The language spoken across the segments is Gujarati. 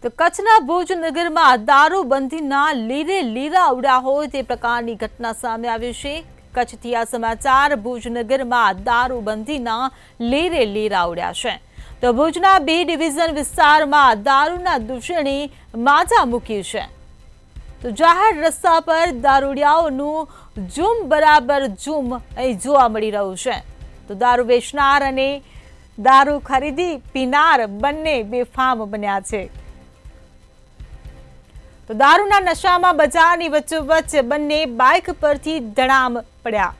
તો કચ્છના ભુજ નગરમાં દારૂબંધીના લીરે લીરા ઉડ્યા હોય તે પ્રકારની ઘટના સામે આવી છે। કચ્છથી આ સમાચાર। ભુજ નગરમાં દારૂબંધીના લીરે લીરા ઉડ્યા છે। તો ભુજના બી ડિવિઝન વિસ્તારમાં દારૂના દૂષણે માથા મૂકી છે। તો જાહેર રસ્તા પર દારૂડિયાઓનું ઝૂમ બરાબર ઝૂમ અહીં જોવા મળી રહ્યું છે। તો દારૂ વેચનાર અને દારૂ ખરીદી પીનાર બંને બેફામ બન્યા છે। તો દારૂના નશામાં બજારની વચ્ચોવચ્ચ બંને બાઇક પરથી ધડામ પડ્યા।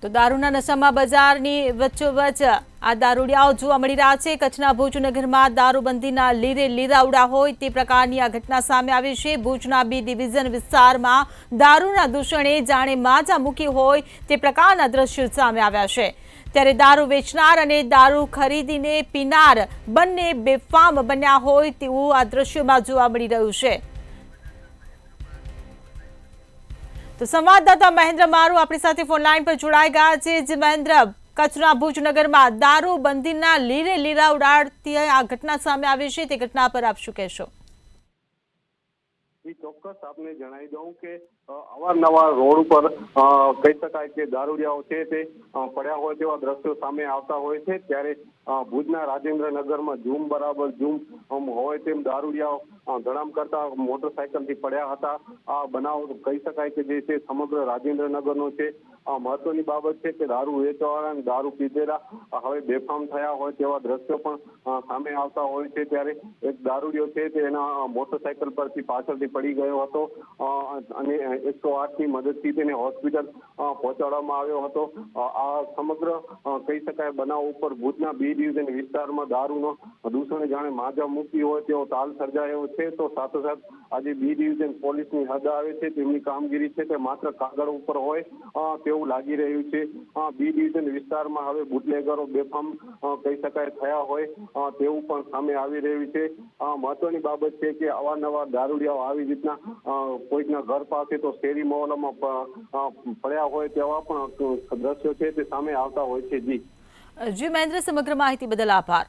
તો દારૂના નશામાં બજારની વચ્ચોવચ્ચ આ દારૂડિયાઓ જોવા મળી રહ્યા છે। કચ્છના ભુજ નગરમાં દારૂબંધીના લીરે લીરા ઉડ્યા હોય તે પ્રકારની આ ઘટના સામે આવી છે। ભુજના બી ડિવિઝન વિસ્તારમાં દારૂના દૂષણે જાણે માથા મૂકી હોય તે પ્રકારના દ્રશ્યો સામે આવ્યા છે। ત્યારે દારૂ વેચનાર અને દારૂ ખરીદીને પીનાર બંને બેફામ બન્યા હોય તેવું આ દ્રશ્યોમાં જોવા મળી રહ્યું છે। તો સંવાદદાતા મહેન્દ્ર મારું આપણી સાથે ફોન લાઈન પર જોડાઈ ગયા છે। જે મહેન્દ્ર, કચ્છના ભુજ નગરમાં દારૂબંધીના લીરે લીરા ઉડાડતી આ ઘટના સામે આવી છે, તે ઘટના પર આપ શું કહેશો? ચોક્કસ આપને જણાવી દઉં કે અવારનવાર રોડ ઉપર કહી શકાય કે દારૂડિયાઓ છે તે પડ્યા હોય તેવા દ્રશ્યો સામે આવતા હોય છે। ત્યારે ભુજના રાજેન્દ્રનગરમાં ઝૂમ બરાબર ઝૂમ હોય તેમ દારૂડિયાઓ ધડામ કરતા મોટરસાયકલથી પડ્યા હતા। આ બનાવ કહી શકાય કે જે છે સમગ્ર રાજેન્દ્રનગરનો છે। મહત્વની બાબત છે કે દારૂ વેચવાવાળા અને દારૂ પીધેલા હવે બેફામ થયા હોય તેવા દ્રશ્યો પણ સામે આવતા હોય છે। ત્યારે એક દારૂડિયો છે તે એના મોટરસાયકલ પરથી પાછળથી પડી ગયો હતો અને 108 ની મદદથી તેને હોસ્પિટલ પહોંચાડવામાં આવ્યો હતો। આ સમગ્ર કહી શકાય બનાવ ઉપર ભુજના બી ડિવિઝન વિસ્તારમાં દારૂનો દૂષણ જાણે માજા મૂકી હોય તેવો તાલ સર્જાયો છે। તો સાથોસાથ આજે બી ડિવિઝન પોલીસની હદ આવે છે, તેમની કામગીરી છે તે માત્ર કાગળ ઉપર હોય તેવું લાગી રહ્યું છે। બી ડિવિઝન વિસ્તારમાં હવે બુટલેગરો બેફામ કહી શકાય થયા હોય તેવું પણ સામે આવી રહ્યું છે। મહત્વની બાબત છે કે અવારનવાર દારૂડિયાઓ આવી રીતના કોઈકના ઘર પાસે તો શેરી મહોલ્લામાં પડ્યા હોય તેવા પણ દ્રશ્યો છે તે સામે આવતા હોય છે। જી મહેન્દ્ર, સમગ્ર માહિતી બદલ આભાર।